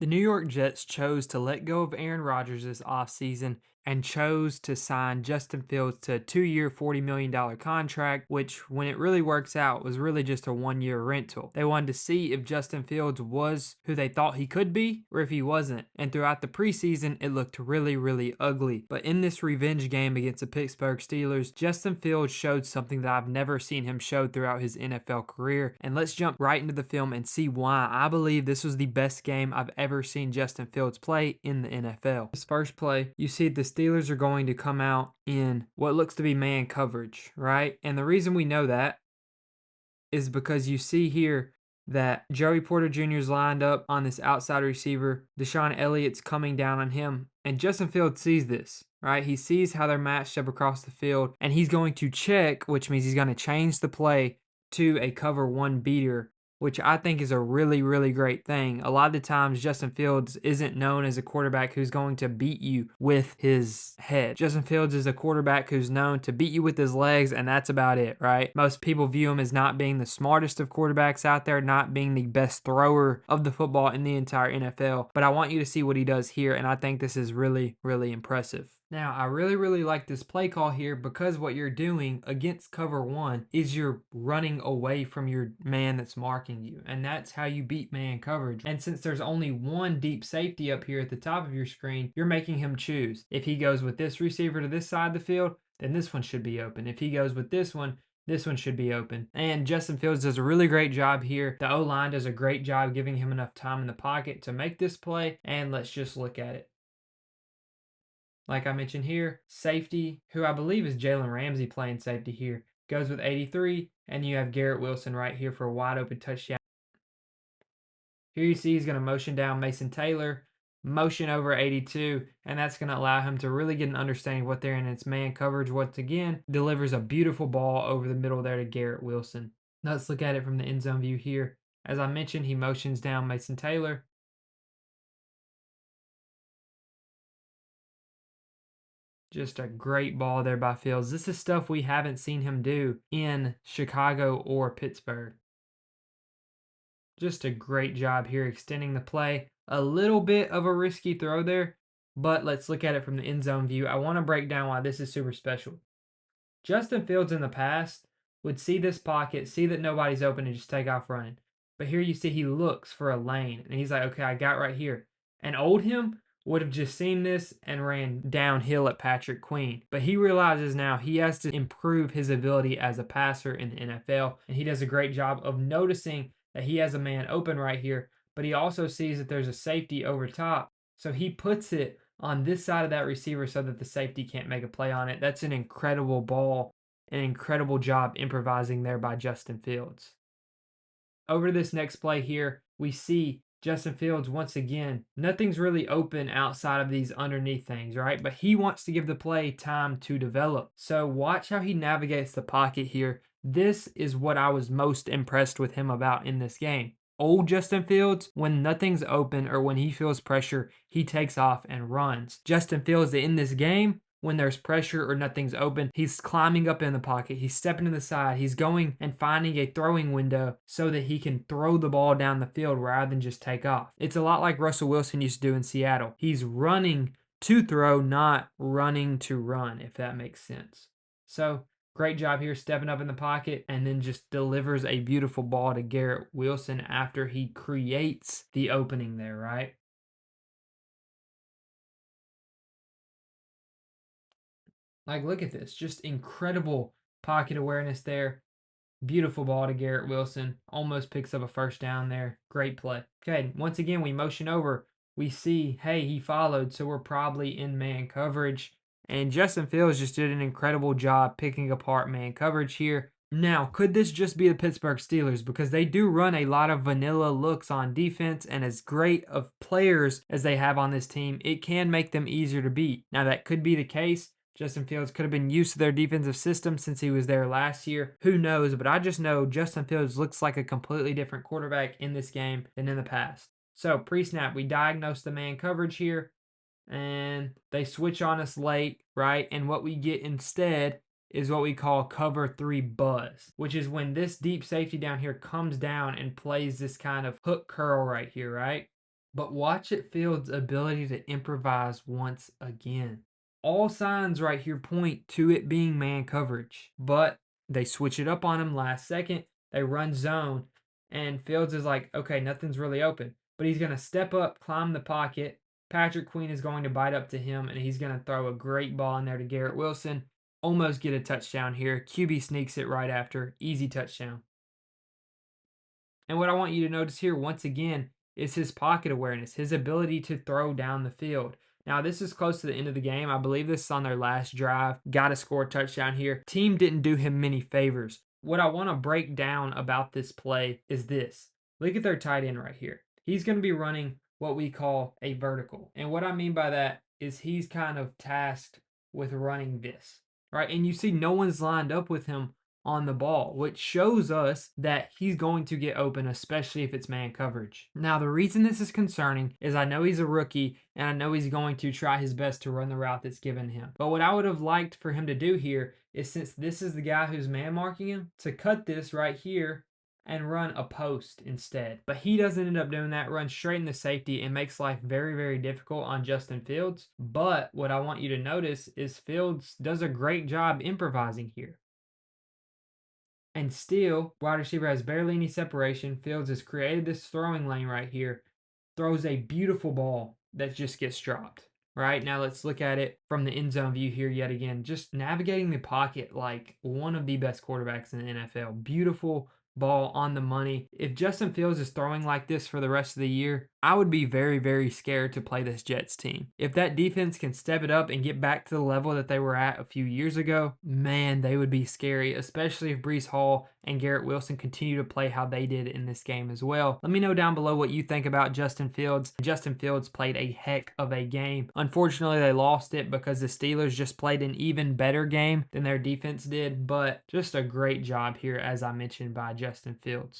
The New York Jets chose to let go of Aaron Rodgers this offseason and chose to sign Justin Fields to a 2-year, $40 million contract, which, when it really works out, was really just a 1-year rental. They wanted to see if Justin Fields was who they thought he could be or if he wasn't. And throughout the preseason, it looked really, really ugly. But in this revenge game against the Pittsburgh Steelers, Justin Fields showed something that I've never seen him show throughout his NFL career. And let's jump right into the film and see why I believe this was the best game I've ever seen Justin Fields play in the NFL. This first play, you see the Steelers are going to come out in what looks to be man coverage, right? And the reason we know that is because you see here that Joey Porter Jr. is lined up on this outside receiver. Deshaun Elliott's coming down on him. And Justin Fields sees this, right? He sees how they're matched up across the field. And he's going to check, which means he's going to change the play to a cover one beater, which I think is a really, really great thing. A lot of the times, Justin Fields isn't known as a quarterback who's going to beat you with his head. Justin Fields is a quarterback who's known to beat you with his legs, and that's about it, right? Most people view him as not being the smartest of quarterbacks out there, not being the best thrower of the football in the entire NFL. But I want you to see what he does here, and I think this is really, really impressive. Now, I really, really like this play call here because what you're doing against cover one is you're running away from your man that's marking you, and that's how you beat man coverage. And since there's only one deep safety up here at the top of your screen, you're making him choose. If he goes with this receiver to this side of the field, then this one should be open. If he goes with this one should be open. And Justin Fields does a really great job here. The O-line does a great job giving him enough time in the pocket to make this play, and let's just look at it. Like I mentioned here, safety, who I believe is Jalen Ramsey playing safety here, goes with 83, and you have Garrett Wilson right here for a wide open touchdown. Here you see he's going to motion down Mason Taylor, motion over 82, and that's going to allow him to really get an understanding of what they're in. It's man coverage once again, delivers a beautiful ball over the middle there to Garrett Wilson. Now let's look at it from the end zone view here. As I mentioned, he motions down Mason Taylor. Just a great ball there by Fields. This is stuff we haven't seen him do in Chicago or Pittsburgh. Just a great job here extending the play. A little bit of a risky throw there, but let's look at it from the end zone view. I want to break down why this is super special. Justin Fields in the past would see this pocket, see that nobody's open, and just take off running. But here you see he looks for a lane, and he's like, okay, I got right here. And old him would have just seen this and ran downhill at Patrick Queen. But he realizes now he has to improve his ability as a passer in the NFL, and he does a great job of noticing that he has a man open right here, but he also sees that there's a safety over top, so he puts it on this side of that receiver so that the safety can't make a play on it. That's an incredible ball, an incredible job improvising there by Justin Fields. Over to this next play here, we see Justin Fields once again. Nothing's really open outside of these underneath things, right? But he wants to give the play time to develop. So watch how he navigates the pocket here. This is what I was most impressed with him about in this game. Old Justin Fields, when nothing's open or when he feels pressure, he takes off and runs. Justin Fields in this game, when there's pressure or nothing's open, he's climbing up in the pocket, he's stepping to the side, he's going and finding a throwing window so that he can throw the ball down the field rather than just take off. It's a lot like Russell Wilson used to do in Seattle. He's running to throw, not running to run, if that makes sense. So, great job here stepping up in the pocket and then just delivers a beautiful ball to Garrett Wilson after he creates the opening there, right? Like, look at this. Just incredible pocket awareness there. Beautiful ball to Garrett Wilson. Almost picks up a first down there. Great play. Okay, once again, we motion over. We see, hey, he followed, so we're probably in man coverage. And Justin Fields just did an incredible job picking apart man coverage here. Now, could this just be the Pittsburgh Steelers? Because they do run a lot of vanilla looks on defense, and as great of players as they have on this team, it can make them easier to beat. Now, that could be the case. Justin Fields could have been used to their defensive system since he was there last year. Who knows? But I just know Justin Fields looks like a completely different quarterback in this game than in the past. So, pre-snap, we diagnose the man coverage here, and they switch on us late, right? And what we get instead is what we call cover 3 buzz, which is when this deep safety down here comes down and plays this kind of hook curl right here, right? But watch it Fields' ability to improvise once again. All signs right here point to it being man coverage, but they switch it up on him last second. They run zone, and Fields is like, okay, nothing's really open. But he's going to step up, climb the pocket. Patrick Queen is going to bite up to him, and he's going to throw a great ball in there to Garrett Wilson. Almost get a touchdown here. QB sneaks it right after. Easy touchdown. And what I want you to notice here, once again, is his pocket awareness, his ability to throw down the field. Now, this is close to the end of the game. I believe this is on their last drive. Got to score a touchdown here. Team didn't do him many favors. What I want to break down about this play is this. Look at their tight end right here. He's going to be running what we call a vertical. And what I mean by that is he's kind of tasked with running this, right? And you see no one's lined up with him on the ball, which shows us that he's going to get open, especially if it's man coverage. Now, the reason this is concerning is I know he's a rookie and I know he's going to try his best to run the route that's given him. But what I would have liked for him to do here is, since this is the guy who's man marking him, to cut this right here and run a post instead. But he doesn't end up doing that, runs straight in the safety and makes life very, very difficult on Justin Fields. But what I want you to notice is Fields does a great job improvising here. And still, wide receiver has barely any separation. Fields has created this throwing lane right here, throws a beautiful ball that just gets dropped. Right, now let's look at it from the end zone view here yet again. Just navigating the pocket like one of the best quarterbacks in the NFL. Beautiful ball on the money. If Justin Fields is throwing like this for the rest of the year, I would be very, very scared to play this Jets team. If that defense can step it up and get back to the level that they were at a few years ago, man, they would be scary, especially if Breece Hall and Garrett Wilson continue to play how they did in this game as well. Let me know down below what you think about Justin Fields. Justin Fields played a heck of a game. Unfortunately, they lost it because the Steelers just played an even better game than their defense did, but just a great job here, as I mentioned, by Justin Fields.